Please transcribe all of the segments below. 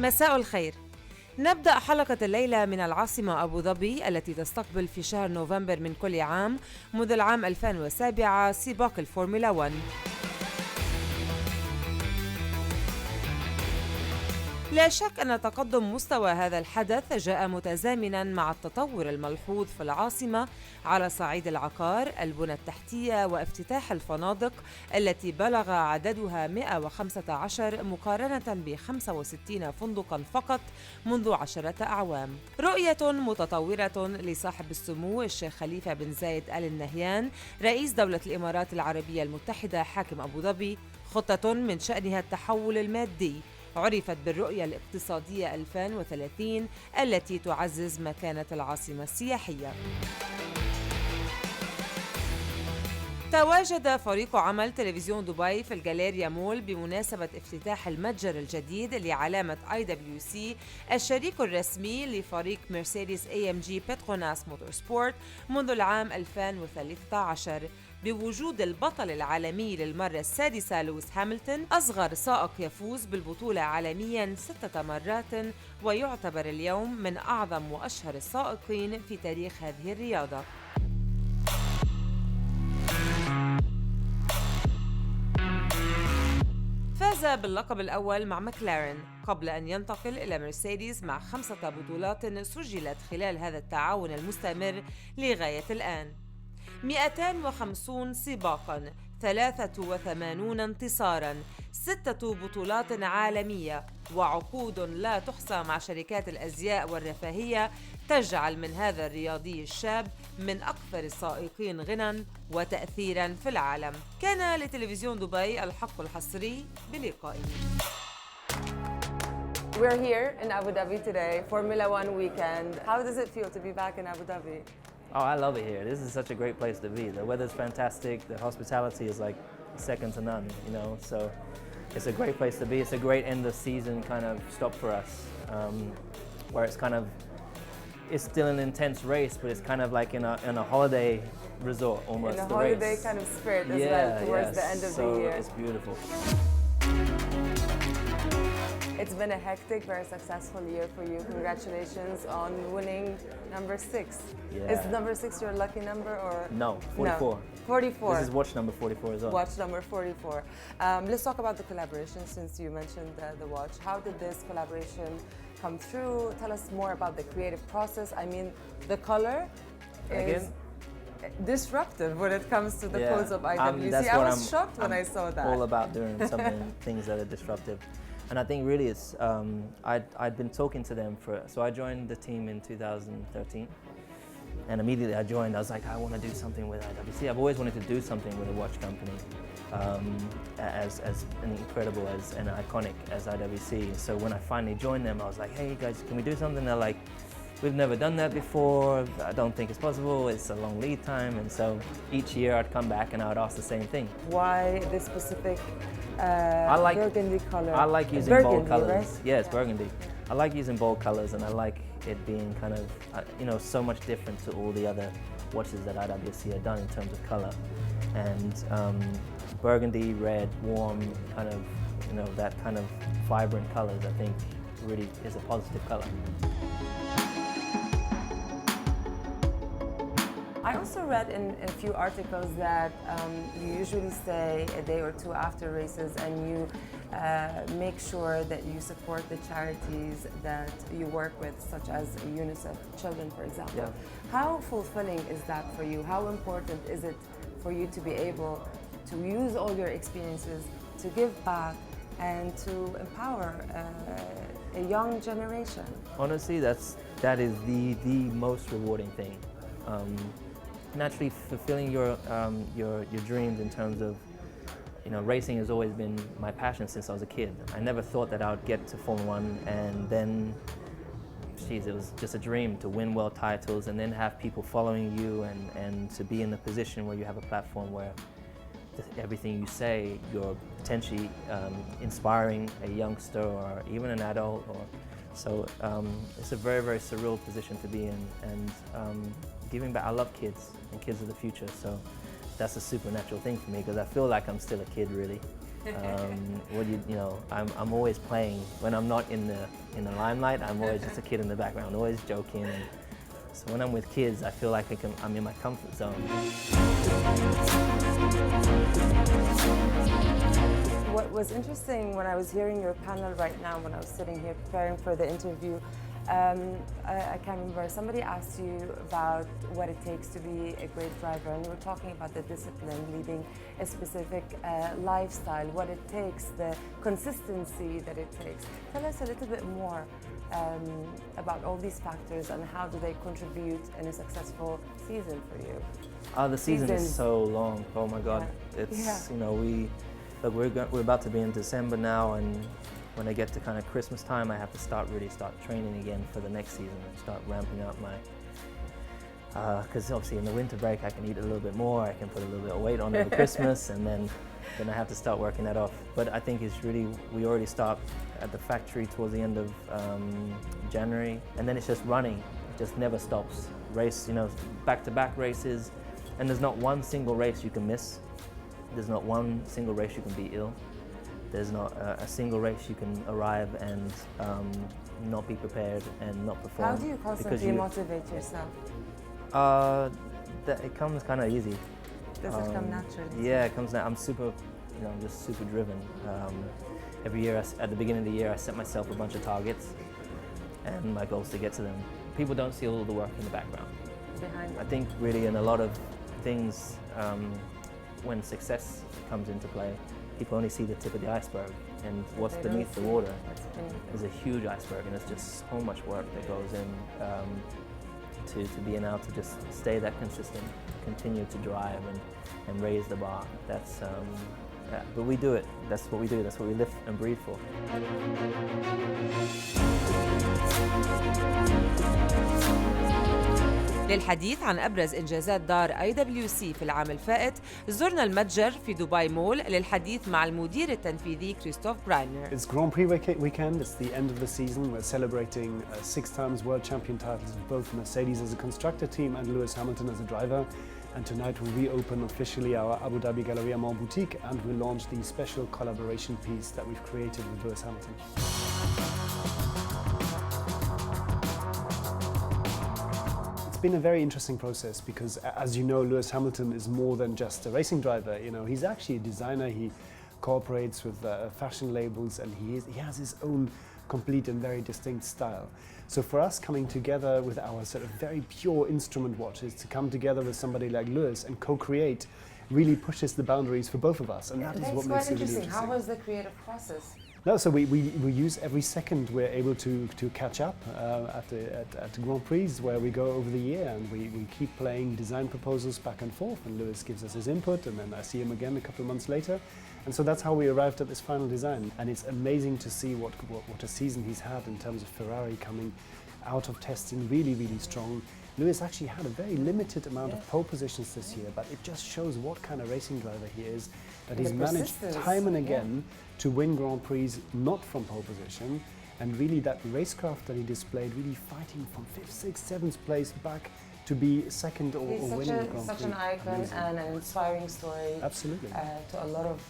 مساء الخير. نبدأ حلقة الليلة من العاصمة أبوظبي التي تستقبل في شهر نوفمبر من كل عام منذ العام 2007 سباق الفورمولا 1. لا شك أن تقدم مستوى هذا الحدث جاء متزامناً مع التطور الملحوظ في العاصمة على صعيد العقار، البنى التحتية وافتتاح الفنادق التي بلغ عددها 115 مقارنة ب 65 فندقاً فقط منذ 10 أعوام. رؤية متطورة لصاحب السمو الشيخ خليفة بن زايد آل نهيان رئيس دولة الإمارات العربية المتحدة حاكم أبوظبي، خطة من شأنها التحول المادي عرفت بالرؤية الاقتصادية 2030 التي تعزز مكانة العاصمة السياحية. تواجد فريق عمل تلفزيون دبي في الجاليريا مول بمناسبة افتتاح المتجر الجديد لعلامة IWC الشريك الرسمي لفريق مرسيدس AMG بتروناس موتور سبورت منذ العام 2013 بوجود البطل العالمي للمرة السادسة لويس هاملتون، أصغر سائق يفوز بالبطولة عالمياً 6 مرات، ويعتبر اليوم من أعظم وأشهر السائقين في تاريخ هذه الرياضة. فاز باللقب الأول مع ماكلارين قبل أن ينتقل إلى مرسيدس مع 5 بطولات سجلت خلال هذا التعاون المستمر لغاية الآن: 250 سباقاً، 83 انتصاراً، 6 بطولات عالمية، وعقود لا تحصى مع شركات الأزياء والرفاهية تجعل من هذا الرياضي الشاب من أكثر السائقين غناً وتأثيراً في العالم. كان لتلفزيون دبي الحق الحصري بلقائه. We're here in Abu Dhabi today, Formula One weekend. How does it feel to be back in Abu Dhabi? Oh, I love it here. This is such a great place to be. The weather's fantastic. The hospitality is like second to none, you know. So it's a great place to be. It's a great end of season kind of stop for us, where it's kind of, it's still an intense race, but it's kind of like in a holiday resort almost. In a holiday kind of spirit as well towards the end of the year. So it's beautiful. It's been a hectic, very successful year for you. Congratulations on winning number 6. Yeah. Is number 6 your lucky number or? No, 44. No. 44. This is watch number 44 as well. Watch number 44. Let's talk about the collaboration since you mentioned the watch. How did this collaboration come through? Tell us more about the creative process. I mean, the color is disruptive when it comes to the codes of IWC. I was shocked when I saw that. All about doing things that are disruptive. And I think really it's, I'd been talking to them so I joined the team in 2013. And immediately I joined, I was like, I want to do something with IWC. I've always wanted to do something with a watch company as incredible and iconic as IWC. So when I finally joined them, I was like, hey guys, can we do something? They're like, we've never done that before. I don't think it's possible. It's a long lead time. And so each year I'd come back and I would ask the same thing. Why this specific burgundy color? I like using bold colors. Right? Yeah, it's burgundy. I like using bold colors and I like it being kind of, you know, so much different to all the other watches that IWC have done in terms of color. And burgundy, red, warm, kind of, you know, that kind of vibrant colors, I think really is a positive color. I also read in a few articles that you usually stay a day or two after races and you make sure that you support the charities that you work with, such as UNICEF Children, for example. Yeah. How fulfilling is that for you? How important is it for you to be able to use all your experiences to give back and to empower a young generation? Honestly, that is the most rewarding thing. Naturally, fulfilling your dreams in terms of, you know, racing has always been my passion since I was a kid. I never thought that I would get to Formula One, and then, geez, it was just a dream to win world titles and then have people following you and to be in a position where you have a platform where everything you say, you're potentially inspiring a youngster or even an adult. So it's a very, very surreal position to be in, and giving back. I love kids and kids are the future, so that's a supernatural thing for me because I feel like I'm still a kid really. I'm always playing. When I'm not in the limelight, I'm always just a kid in the background, always joking. And so when I'm with kids, I feel like I'm in my comfort zone. What was interesting when I was hearing your panel right now, when I was sitting here preparing for the interview, I can't remember, somebody asked you about what it takes to be a great driver, and you were talking about the discipline, leading a specific lifestyle, what it takes, the consistency that it takes. Tell us a little bit more about all these factors and how do they contribute in a successful season for you? The season is so long. Oh my God! Yeah. It's we're about to be in December now, and when I get to kind of Christmas time, I have to start training again for the next season and start ramping up my. Because obviously in the winter break I can eat a little bit more, I can put a little bit of weight on over Christmas, and then I have to start working that off. But I think it's really, we already start at the factory towards the end of January, and then it's just running. It just never stops. Race, back-to-back races, and there's not one single race you can miss. There's not one single race you can be ill. There's not a single race you can arrive and not be prepared and not perform. How do you constantly motivate yourself? It comes kind of easy. Does it come naturally? Yeah, it comes. I'm super, I'm just super driven. Every year, at the beginning of the year, I set myself a bunch of targets, and my goal is to get to them. People don't see all the work in the background. Behind it. I think really in a lot of things, when success comes into play, people only see the tip of the iceberg, and what's beneath the water is a huge iceberg, and there's just so much work that goes in to being able to just stay that consistent, continue to drive and raise the bar. That's but we do it. That's what we do. That's what we live and breathe for. للحديث عن أبرز إنجازات دار IWC في العام الفائت، زرنا المتجر في دبي مول للحديث مع المدير التنفيذي كريستوف براينر. It's Grand Prix weekend, it's the end of the season. We're celebrating 6 times world champion titles of both Mercedes as a constructor team and Lewis Hamilton as a driver. And tonight we'll reopen officially our Abu Dhabi Galleria Mall boutique, and we'll launch the special collaboration piece that we've created with Lewis Hamilton. It's been a very interesting process because, as you know, Lewis Hamilton is more than just a racing driver. He's actually a designer. He cooperates with fashion labels, and he has his own complete and very distinct style. So for us, coming together with our sort of very pure instrument watches, to come together with somebody like Lewis and co-create really pushes the boundaries for both of us, and that is what makes it really interesting. How was the creative process? No, so we use every second we're able to catch up at Grand Prix, where we go over the year, and we keep playing design proposals back and forth, and Lewis gives us his input, and then I see him again a couple of months later. And so that's how we arrived at this final design. And it's amazing to see what a season he's had in terms of Ferrari coming out of testing really, really strong. Lewis actually had a very limited amount of pole positions this year, but it just shows what kind of racing driver he is, that he's managed time and again to win Grand Prix not from pole position, and really that racecraft that he displayed, really fighting from 5th, 6th, 7th place back to be second or winning the Grand Prix. Such an icon and an inspiring story. Absolutely. To a lot of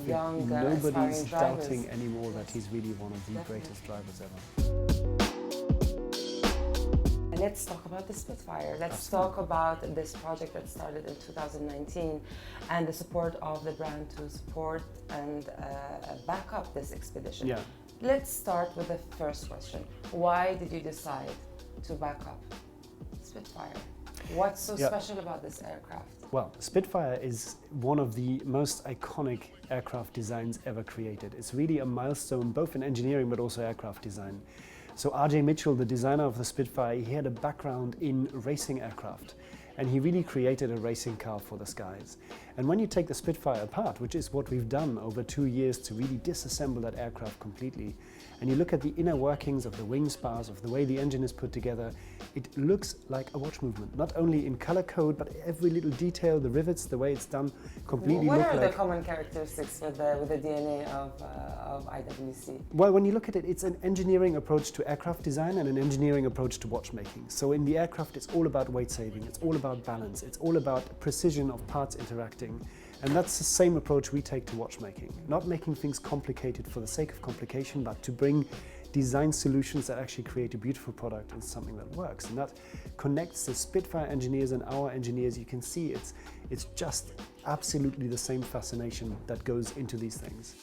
young nobody's aspiring drivers. doubting anymore that he's really one of the greatest drivers ever. Let's talk about the Spitfire. Let's talk about this project that started in 2019 and the support of the brand to support and back up this expedition. Yeah. Let's start with the first question. Why did you decide to back up Spitfire? What's so special about this aircraft? Well, Spitfire is one of the most iconic aircraft designs ever created. It's really a milestone both in engineering but also aircraft design. So R.J. Mitchell, the designer of the Spitfire, he had a background in racing aircraft, and he really created a racing car for the skies. And when you take the Spitfire apart, which is what we've done over 2 years to really disassemble that aircraft completely, and you look at the inner workings of the wing spars, of the way the engine is put together, it looks like a watch movement, not only in color code, but every little detail, the rivets, the way it's done, completely look like... What are the common characteristics with the DNA of IWC? Well, when you look at it, it's an engineering approach to aircraft design and an engineering approach to watchmaking. So in the aircraft, it's all about weight saving, it's all about balance, it's all about precision of parts interacting. And that's the same approach we take to watchmaking. Not making things complicated for the sake of complication, but to bring design solutions that actually create a beautiful product and something that works. And that connects the Spitfire engineers and our engineers. You can see it's just absolutely the same fascination that goes into these things.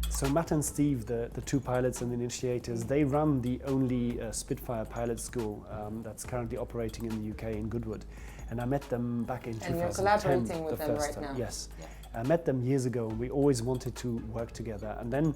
So Matt and Steve, the two pilots and the initiators, they run the only Spitfire pilot school that's currently operating in the UK in Goodwood. And I met them back in 2010. And you're collaborating with them right now? Yes. Yeah. I met them years ago and we always wanted to work together. And then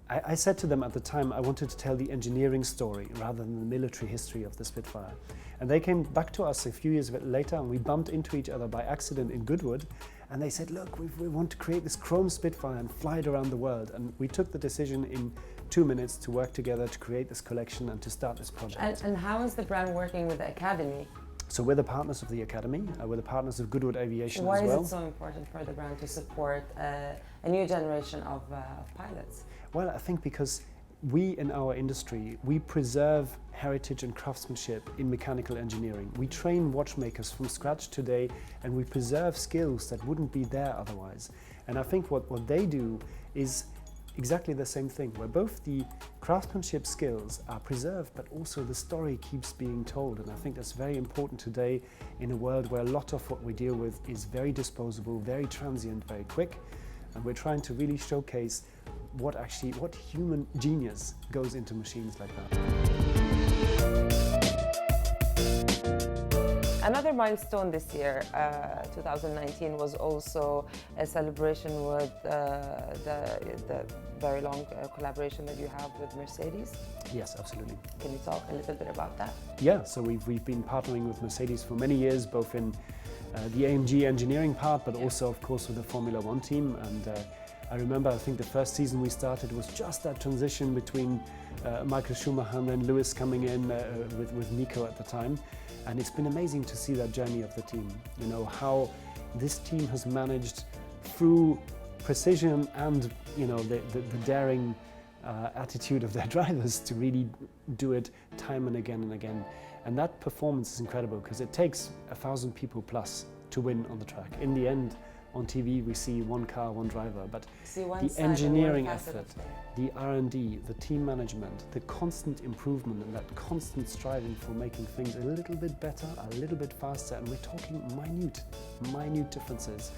I said to them at the time, I wanted to tell the engineering story rather than the military history of the Spitfire. And they came back to us a few years later and we bumped into each other by accident in Goodwood. And they said, look, we want to create this chrome Spitfire and fly it around the world. And we took the decision in 2 minutes to work together to create this collection and to start this project. And how is the brand working with the Academy? So we're the partners of the Academy, we're the partners of Goodwood Aviation as well. Why is it so important for the brand to support a new generation of pilots? Well, I think because we in our industry, we preserve heritage and craftsmanship in mechanical engineering. We train watchmakers from scratch today and we preserve skills that wouldn't be there otherwise. And I think what they do is exactly the same thing, where both the craftsmanship skills are preserved, but also the story keeps being told. And I think that's very important today in a world where a lot of what we deal with is very disposable, very transient, very quick. And we're trying to really showcase what human genius goes into machines like that. Another milestone this year, 2019, was also a celebration with the very long collaboration that you have with Mercedes. Yes, absolutely. Can you talk a little bit about that? Yeah, so we've been partnering with Mercedes for many years, both in the AMG engineering part, but also, of course, with the Formula One team. And I remember, I think the first season we started was just that transition between Michael Schumacher and then Lewis coming in with Nico at the time. And it's been amazing to see that journey of the team. You know, how this team has managed through precision and, you know, the daring attitude of their drivers to really do it time and again and again. And that performance is incredible because it takes 1,000 people plus to win on the track. In the end, on TV we see one car, one driver, but the engineering effort, the R&D, the team management, the constant improvement and that constant striving for making things a little bit better, a little bit faster, and we're talking minute differences.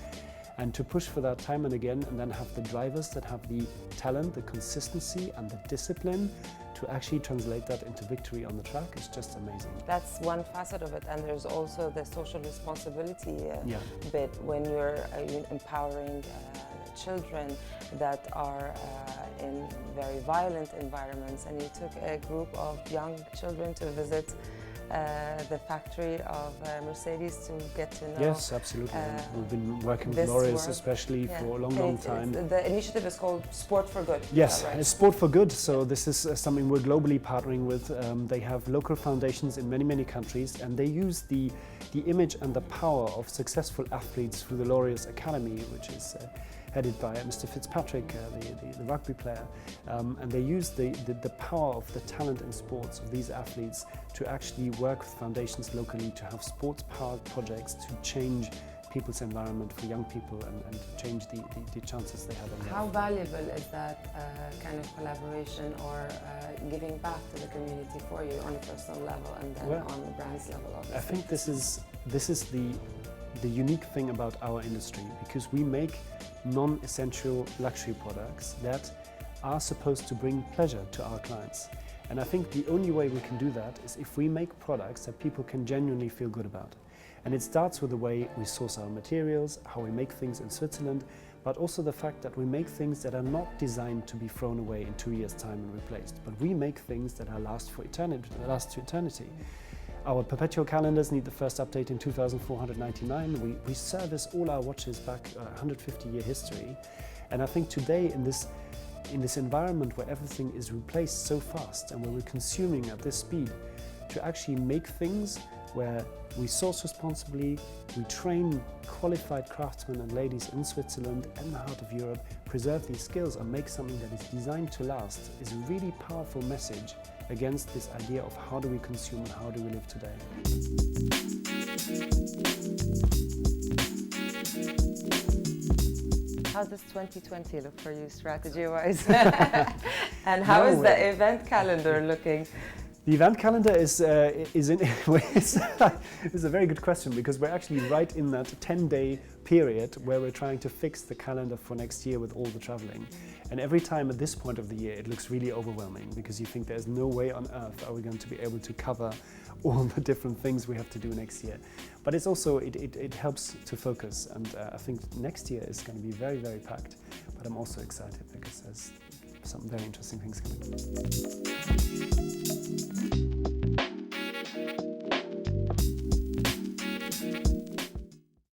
And to push for that time and again, and then have the drivers that have the talent, the consistency and the discipline to actually translate that into victory on the track is just amazing. That's one facet of it, and there's also the social responsibility bit when you're empowering children that are in very violent environments, and you took a group of young children to visit the factory of Mercedes to get to know. Yes, absolutely. We've been working with Laureus especially for a long time. The initiative is called Sport for Good. Yes, right? It's Sport for Good. So this is something we're globally partnering with. They have local foundations in many countries, and they use the image and the power of successful athletes through the Laureus Academy, which is headed by Mr. Fitzpatrick, the rugby player, and they use the power of the talent in sports of these athletes to actually work with foundations locally to have sports-powered projects to change people's environment for young people and change the chances they have in life. How valuable is that kind of collaboration or giving back to the community for you on a personal level and then on the brand's level, obviously? I think this is the unique thing about our industry, because we make non-essential luxury products that are supposed to bring pleasure to our clients. And I think the only way we can do that is if we make products that people can genuinely feel good about. And it starts with the way we source our materials, how we make things in Switzerland, but also the fact that we make things that are not designed to be thrown away in 2 years' time and replaced, but we make things that are last to eternity. Our perpetual calendars need the first update in 2499. We service all our watches back 150-year history. And I think today in this environment where everything is replaced so fast and where we're consuming at this speed, to actually make things where we source responsibly, we train qualified craftsmen and ladies in Switzerland and the heart of Europe, preserve these skills and make something that is designed to last is a really powerful message against this idea of how do we consume and how do we live today. How does 2020 look for you strategy-wise? And how is the event calendar looking? The event calendar is a very good question, because we're actually right in that 10-day period where we're trying to fix the calendar for next year with all the traveling. And every time at this point of the year, it looks really overwhelming, because you think there's no way on earth are we going to be able to cover all the different things we have to do next year. But it's also, it helps to focus, and I think next year is going to be very, very packed. But I'm also excited because there's some very interesting things coming.